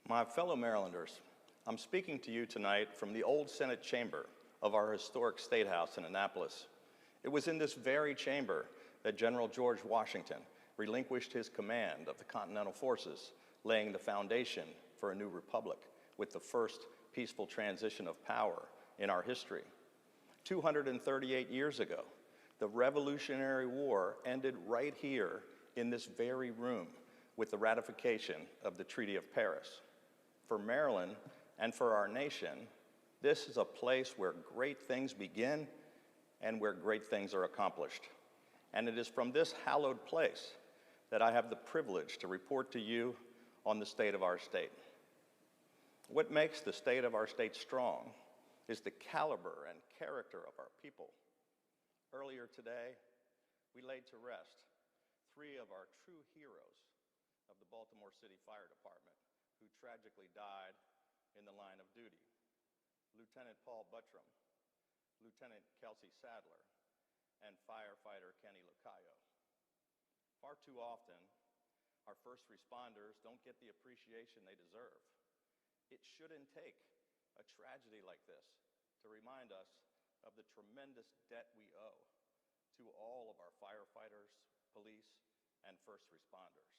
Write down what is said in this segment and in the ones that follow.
My fellow Marylanders, I'm speaking to you tonight from the old Senate chamber of our historic State House in Annapolis. It was in this very chamber that General George Washington relinquished his command of the Continental Forces, laying the foundation for a new republic with the first peaceful transition of power in our history. 238 years ago, the Revolutionary War ended right here in this very room with the ratification of the Treaty of Paris. For Maryland and for our nation, this is a place where great things begin and where great things are accomplished. And it is from this hallowed place that I have the privilege to report to you on the state of our state. What makes the state of our state strong is the caliber and character of our people. Earlier today, we laid to rest 3 of our true heroes of the Baltimore City Fire Department who tragically died in the line of duty. Lieutenant Paul Buttram, Lieutenant Kelsey Sadler, and firefighter Kenny Lacayo. Far too often, our first responders don't get the appreciation they deserve. It shouldn't take a tragedy like this to remind us of the tremendous debt we owe to all of our firefighters, police, and first responders.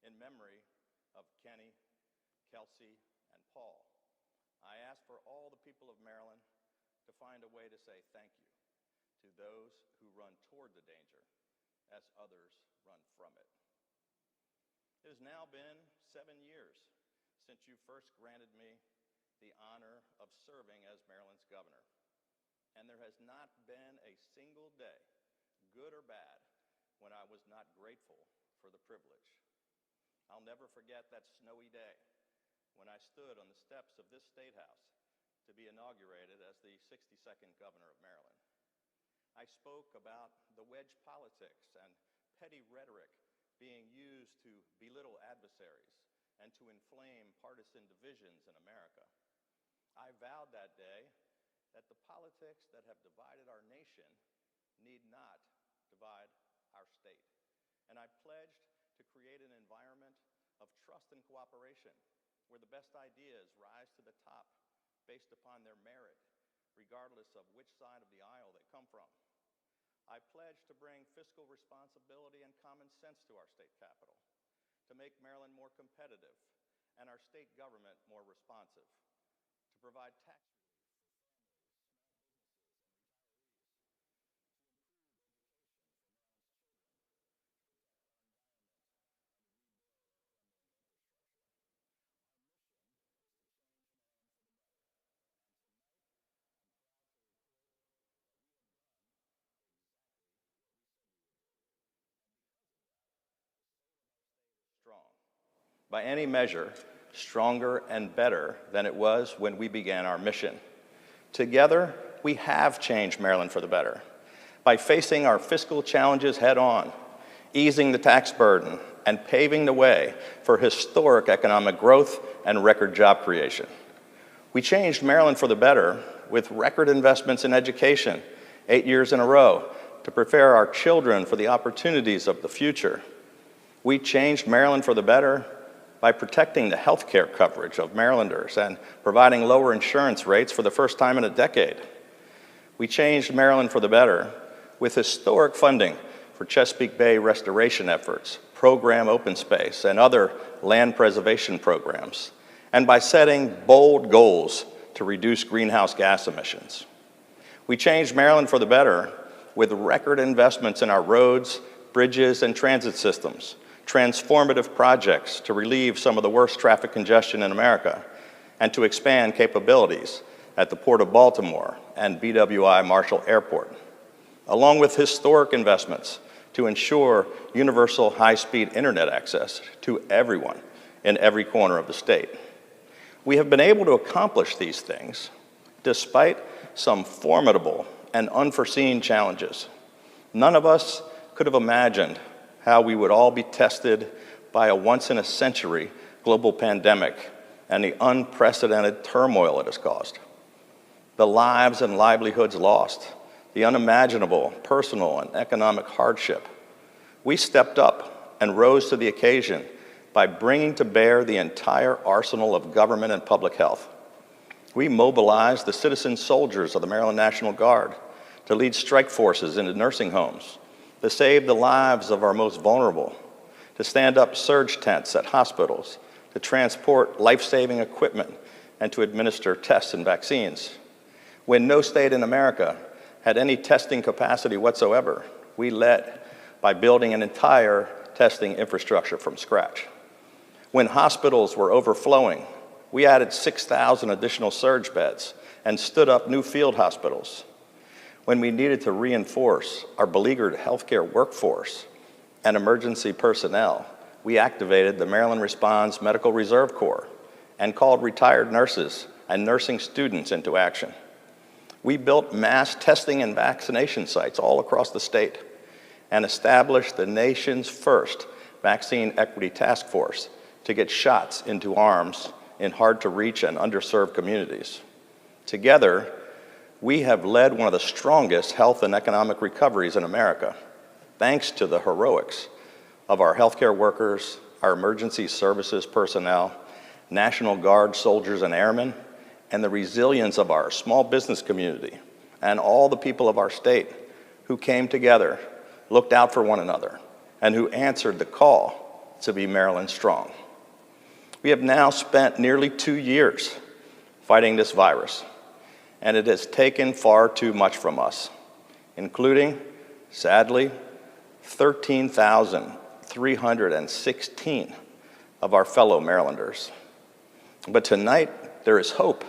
In memory of Kenny, Kelsey, and Paul, I ask for all the people of Maryland to find a way to say thank you to those who run toward the danger as others run from it. It has now been 7 years since you first granted me the honor of serving as Maryland's governor, and there has not been a single day, good or bad, when I was not grateful for the privilege. I'll never forget that snowy day when I stood on the steps of this State House to be inaugurated as the 62nd governor of Maryland. I spoke about the wedge politics and petty rhetoric being used to belittle adversaries and to inflame partisan divisions in America. I vowed that day that the politics that have divided our nation need not divide our state. And I pledged to create an environment of trust and cooperation where the best ideas rise to the top based upon their merit, regardless of which side of the aisle they come from. I pledge to bring fiscal responsibility and common sense to our state capital, to make Maryland more competitive and our state government more responsive, to provide tax relief strong. By any measure, stronger and better than it was when we began our mission. Together, we have changed Maryland for the better by facing our fiscal challenges head on, easing the tax burden, and paving the way for historic economic growth and record job creation. We changed Maryland for the better with record investments in education 8 years in a row to prepare our children for the opportunities of the future. We changed Maryland for the better by protecting the health care coverage of Marylanders and providing lower insurance rates for the first time in a decade. We changed Maryland for the better with historic funding for Chesapeake Bay restoration efforts, program open space, and other land preservation programs, and by setting bold goals to reduce greenhouse gas emissions. We changed Maryland for the better with record investments in our roads, bridges, and transit systems, transformative projects to relieve some of the worst traffic congestion in America, and to expand capabilities at the Port of Baltimore and BWI Marshall Airport, along with historic investments to ensure universal high-speed internet access to everyone in every corner of the state. We have been able to accomplish these things despite some formidable and unforeseen challenges. None of us could have imagined how we would all be tested by a once-in-a-century global pandemic and the unprecedented turmoil it has caused. The lives and livelihoods lost, the unimaginable personal and economic hardship. We stepped up and rose to the occasion by bringing to bear the entire arsenal of government and public health. We mobilized the citizen soldiers of the Maryland National Guard to lead strike forces into nursing homes, to save the lives of our most vulnerable, to stand up surge tents at hospitals, to transport life-saving equipment, and to administer tests and vaccines. When no state in America had any testing capacity whatsoever, we led by building an entire testing infrastructure from scratch. When hospitals were overflowing, we added 6,000 additional surge beds and stood up new field hospitals. When we needed to reinforce our beleaguered healthcare workforce and emergency personnel, we activated the Maryland Responds Medical Reserve Corps and called retired nurses and nursing students into action. We built mass testing and vaccination sites all across the state and established the nation's first vaccine equity task force to get shots into arms in hard-to-reach and underserved communities. Together, we have led one of the strongest health and economic recoveries in America, thanks to the heroics of our healthcare workers, our emergency services personnel, National Guard soldiers and airmen, and the resilience of our small business community, and all the people of our state who came together, looked out for one another, and who answered the call to be Maryland strong. We have now spent nearly 2 years fighting this virus, and it has taken far too much from us, including, sadly, 13,316 of our fellow Marylanders. But tonight, there is hope,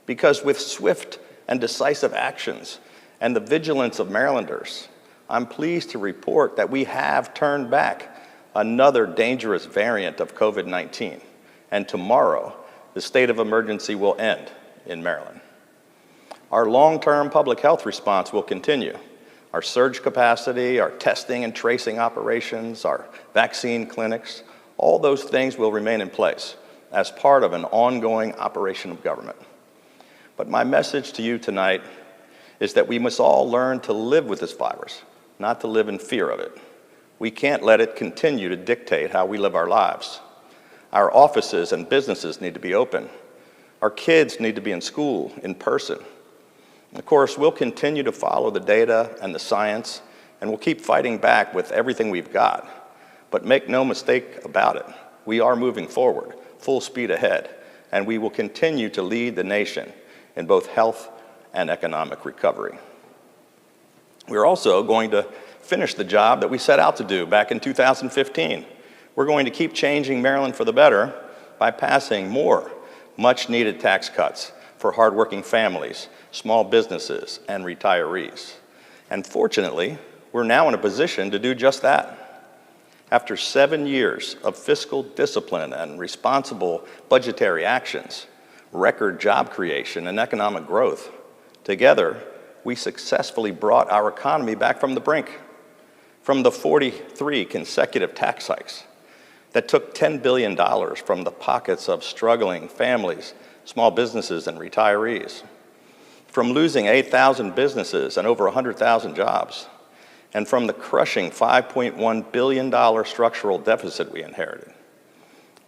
because with swift and decisive actions and the vigilance of Marylanders, I'm pleased to report that we have turned back another dangerous variant of COVID-19, and tomorrow, the state of emergency will end in Maryland. Our long-term public health response will continue. Our surge capacity, our testing and tracing operations, our vaccine clinics, all those things will remain in place as part of an ongoing operation of government. But my message to you tonight is that we must all learn to live with this virus, not to live in fear of it. We can't let it continue to dictate how we live our lives. Our offices and businesses need to be open. Our kids need to be in school, in person. And of course, we'll continue to follow the data and the science, and we'll keep fighting back with everything we've got. But make no mistake about it, we are moving forward, full speed ahead, and we will continue to lead the nation in both health and economic recovery. We're also going to finish the job that we set out to do back in 2015. We're going to keep changing Maryland for the better by passing more much-needed tax cuts for hardworking families, small businesses, and retirees. And fortunately, we're now in a position to do just that. After 7 years of fiscal discipline and responsible budgetary actions, record job creation and economic growth, together, we successfully brought our economy back from the brink, from the 43 consecutive tax hikes that took $10 billion from the pockets of struggling families, small businesses, and retirees, from losing 8,000 businesses and over 100,000 jobs, and from the crushing $5.1 billion structural deficit we inherited.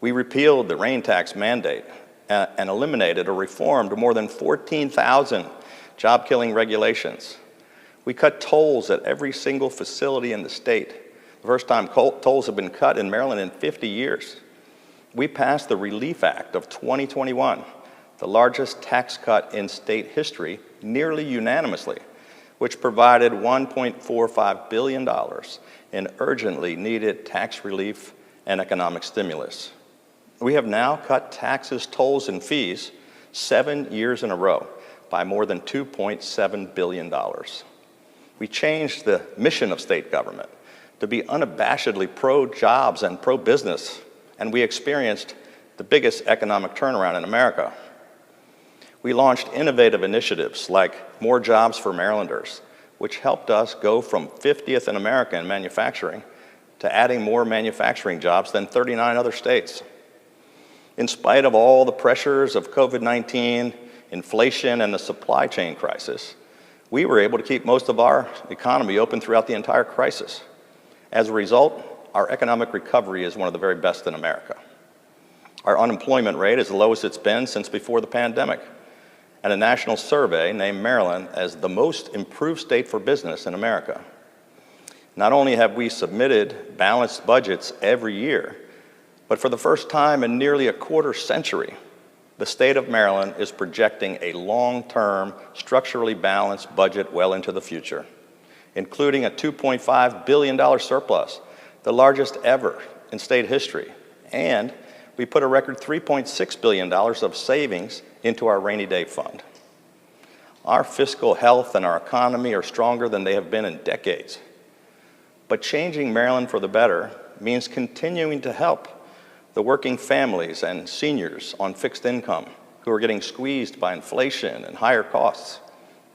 We repealed the rain tax mandate and eliminated or reformed more than 14,000 job-killing regulations. We cut tolls at every single facility in the state. The first time tolls have been cut in Maryland in 50 years. We passed the Relief Act of 2021, the largest tax cut in state history, nearly unanimously, which provided $1.45 billion in urgently needed tax relief and economic stimulus. We have now cut taxes, tolls, and fees 7 years in a row by more than $2.7 billion. We changed the mission of state government to be unabashedly pro-jobs and pro-business, and we experienced the biggest economic turnaround in America. We launched innovative initiatives like More Jobs for Marylanders, which helped us go from 50th in America in manufacturing to adding more manufacturing jobs than 39 other states. In spite of all the pressures of COVID-19, inflation, and the supply chain crisis, we were able to keep most of our economy open throughout the entire crisis. As a result, our economic recovery is one of the very best in America. Our unemployment rate is the lowest it's been since before the pandemic, and a national survey named Maryland as the most improved state for business in America. Not only have we submitted balanced budgets every year, but for the first time in nearly a quarter century, the state of Maryland is projecting a long-term, structurally balanced budget well into the future, including a $2.5 billion surplus, the largest ever in state history. And we put a record $3.6 billion of savings into our rainy day fund. Our fiscal health and our economy are stronger than they have been in decades. But changing Maryland for the better means continuing to help the working families and seniors on fixed income who are getting squeezed by inflation and higher costs.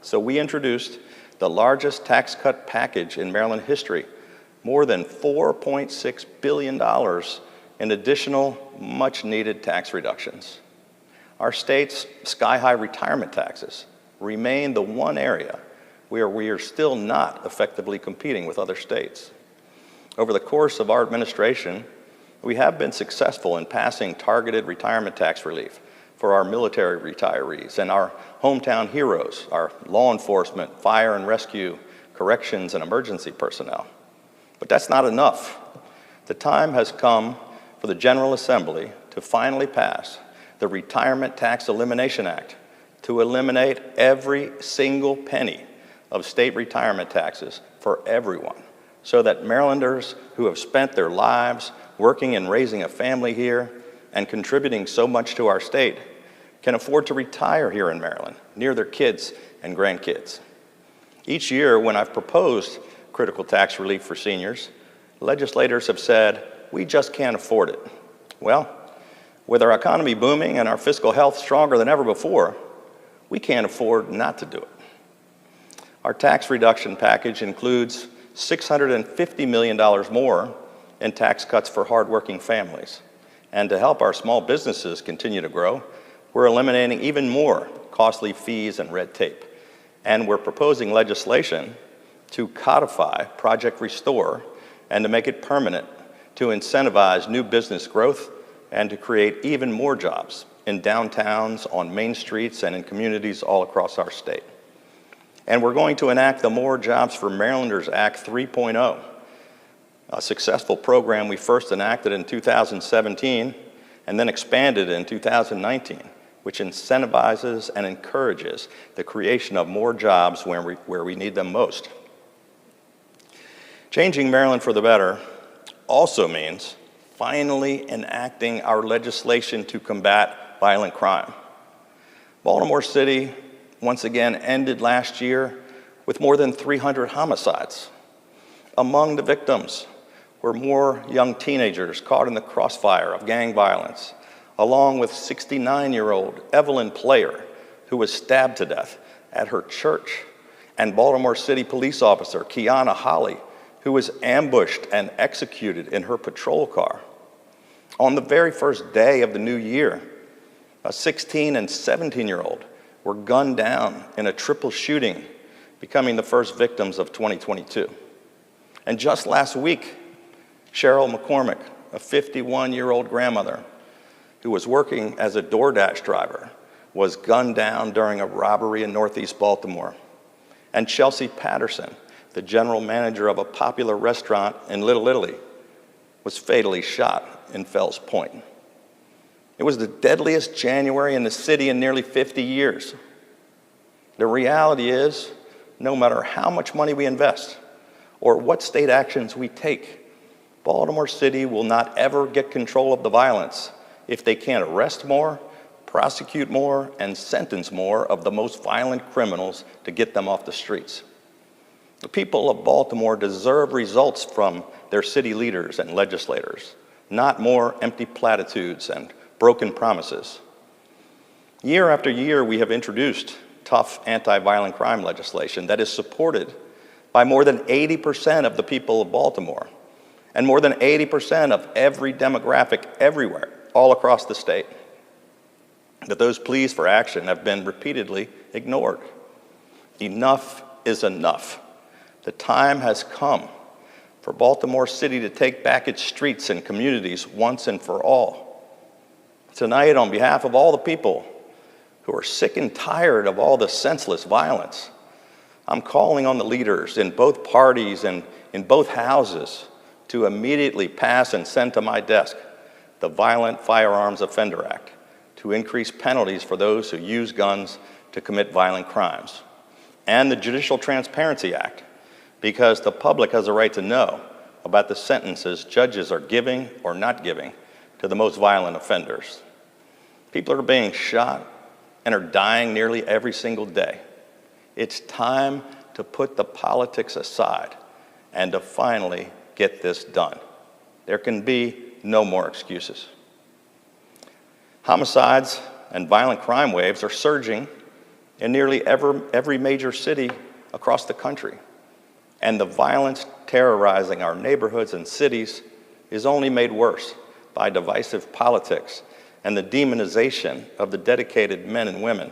So we introduced the largest tax cut package in Maryland history, more than $4.6 billion in additional much-needed tax reductions. Our state's sky-high retirement taxes remain the one area where we are still not effectively competing with other states. Over the course of our administration, we have been successful in passing targeted retirement tax relief for our military retirees and our hometown heroes, our law enforcement, fire and rescue, corrections, and emergency personnel. But that's not enough. The time has come for the General Assembly to finally pass the Retirement Tax Elimination Act to eliminate every single penny of state retirement taxes for everyone, so that Marylanders who have spent their lives working and raising a family here and contributing so much to our state can afford to retire here in Maryland, near their kids and grandkids. Each year when I've proposed critical tax relief for seniors, legislators have said, we just can't afford it. Well, with our economy booming and our fiscal health stronger than ever before, we can't afford not to do it. Our tax reduction package includes $650 million more in tax cuts for hardworking families. And to help our small businesses continue to grow, we're eliminating even more costly fees and red tape. And we're proposing legislation to codify Project Restore and to make it permanent to incentivize new business growth and to create even more jobs in downtowns, on main streets, and in communities all across our state. And we're going to enact the More Jobs for Marylanders Act 3.0, a successful program we first enacted in 2017 and then expanded in 2019, which incentivizes and encourages the creation of more jobs where we need them most. Changing Maryland for the better also means finally enacting our legislation to combat violent crime. Baltimore City once again ended last year with more than 300 homicides. Among the victims were more young teenagers caught in the crossfire of gang violence, along with 69-year-old Evelyn Player, who was stabbed to death at her church, and Baltimore City police officer Kiana Holly, who was ambushed and executed in her patrol car. On the very first day of the new year, a 16 and 17-year-old were gunned down in a triple shooting, becoming the first victims of 2022. And just last week, Cheryl McCormick, a 51-year-old grandmother who was working as a DoorDash driver, was gunned down during a robbery in Northeast Baltimore. And Chelsea Patterson, the general manager of a popular restaurant in Little Italy, was fatally shot in Fells Point. It was the deadliest January in the city in nearly 50 years. The reality is, no matter how much money we invest or what state actions we take, Baltimore City will not ever get control of the violence if they can't arrest more, prosecute more, and sentence more of the most violent criminals to get them off the streets. The people of Baltimore deserve results from their city leaders and legislators, not more empty platitudes and broken promises. Year after year, we have introduced tough anti-violent crime legislation that is supported by more than 80% of the people of Baltimore and more than 80% of every demographic everywhere, all across the state. But those pleas for action have been repeatedly ignored. Enough is enough. The time has come for Baltimore City to take back its streets and communities once and for all. Tonight, on behalf of all the people who are sick and tired of all the senseless violence, I'm calling on the leaders in both parties and in both houses to immediately pass and send to my desk the Violent Firearms Offender Act to increase penalties for those who use guns to commit violent crimes, and the Judicial Transparency Act, because the public has a right to know about the sentences judges are giving or not giving to the most violent offenders. People are being shot and are dying nearly every single day. It's time to put the politics aside and to finally get this done. There can be no more excuses. Homicides and violent crime waves are surging in nearly every major city across the country. And the violence terrorizing our neighborhoods and cities is only made worse by divisive politics and the demonization of the dedicated men and women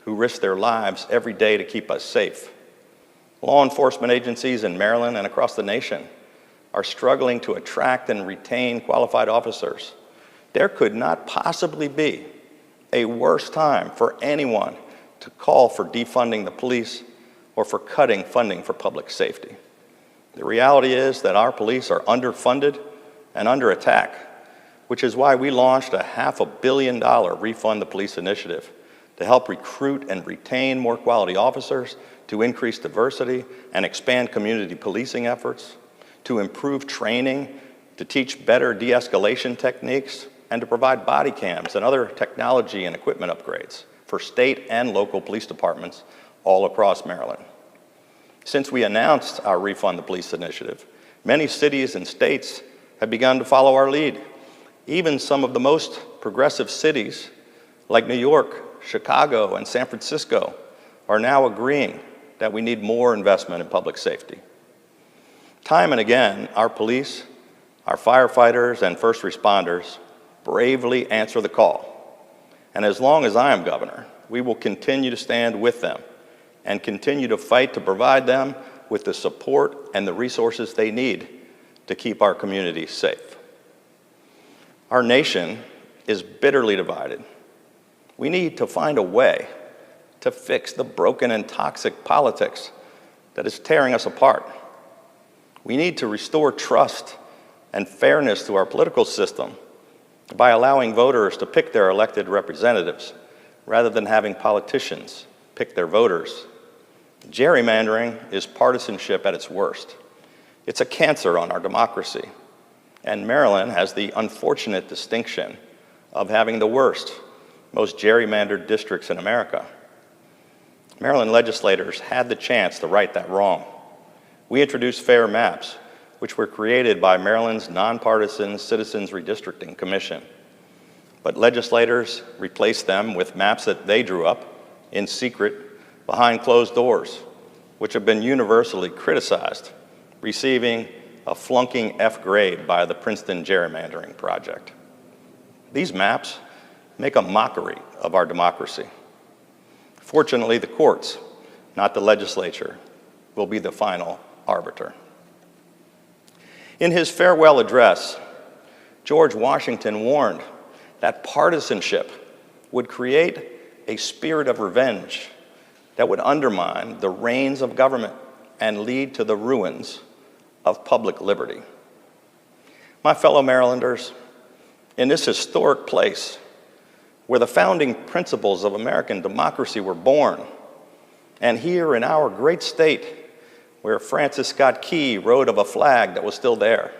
who risk their lives every day to keep us safe. Law enforcement agencies in Maryland and across the nation are struggling to attract and retain qualified officers. There could not possibly be a worse time for anyone to call for defunding the police or for cutting funding for public safety. The reality is that our police are underfunded and under attack, which is why we launched a $500 million Refund the Police initiative to help recruit and retain more quality officers, to increase diversity and expand community policing efforts, to improve training, to teach better de-escalation techniques, and to provide body cams and other technology and equipment upgrades for state and local police departments all across Maryland. Since we announced our Refund the Police initiative, many cities and states have begun to follow our lead. Even some of the most progressive cities, like New York, Chicago, and San Francisco, are now agreeing that we need more investment in public safety. Time and again, our police, our firefighters, and first responders bravely answer the call. And as long as I am governor, we will continue to stand with them and continue to fight to provide them with the support and the resources they need to keep our communities safe. Our nation is bitterly divided. We need to find a way to fix the broken and toxic politics that is tearing us apart. We need to restore trust and fairness to our political system by allowing voters to pick their elected representatives rather than having politicians pick their voters. Gerrymandering is partisanship at its worst. It's a cancer on our democracy. And Maryland has the unfortunate distinction of having the worst, most gerrymandered districts in America. Maryland legislators had the chance to right that wrong. We introduced fair maps, which were created by Maryland's nonpartisan Citizens Redistricting Commission. But legislators replaced them with maps that they drew up in secret behind closed doors, which have been universally criticized, receiving a flunking F grade by the Princeton Gerrymandering Project. These maps make a mockery of our democracy. Fortunately, the courts, not the legislature, will be the final arbiter. In his farewell address, George Washington warned that partisanship would create a spirit of revenge that would undermine the reins of government and lead to the ruins of public liberty. My fellow Marylanders, in this historic place where the founding principles of American democracy were born, and here in our great state where Francis Scott Key wrote of a flag that was still there,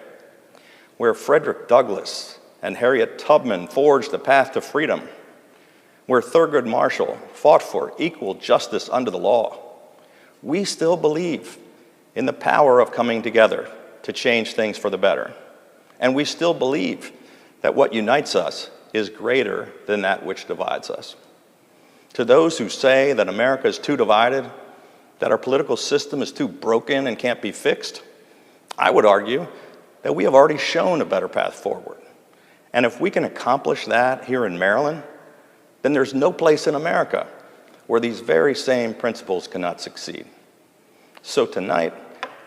where Frederick Douglass and Harriet Tubman forged the path to freedom, where Thurgood Marshall fought for equal justice under the law, we still believe in the power of coming together to change things for the better. And we still believe that what unites us is greater than that which divides us. To those who say that America is too divided, that our political system is too broken and can't be fixed, I would argue that we have already shown a better path forward. And if we can accomplish that here in Maryland, then there's no place in America where these very same principles cannot succeed. So tonight,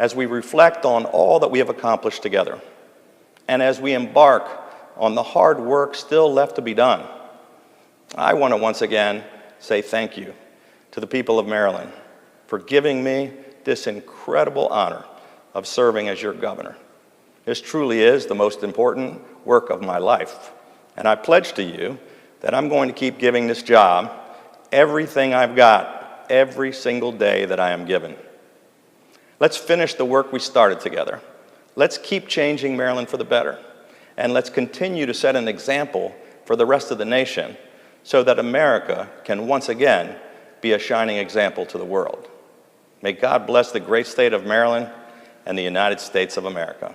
as we reflect on all that we have accomplished together, and as we embark on the hard work still left to be done, I want to once again say thank you to the people of Maryland for giving me this incredible honor of serving as your governor. This truly is the most important work of my life, and I pledge to you that I'm going to keep giving this job everything I've got every single day that I am given. Let's finish the work we started together. Let's keep changing Maryland for the better, and let's continue to set an example for the rest of the nation so that America can once again be a shining example to the world. May God bless the great state of Maryland and the United States of America.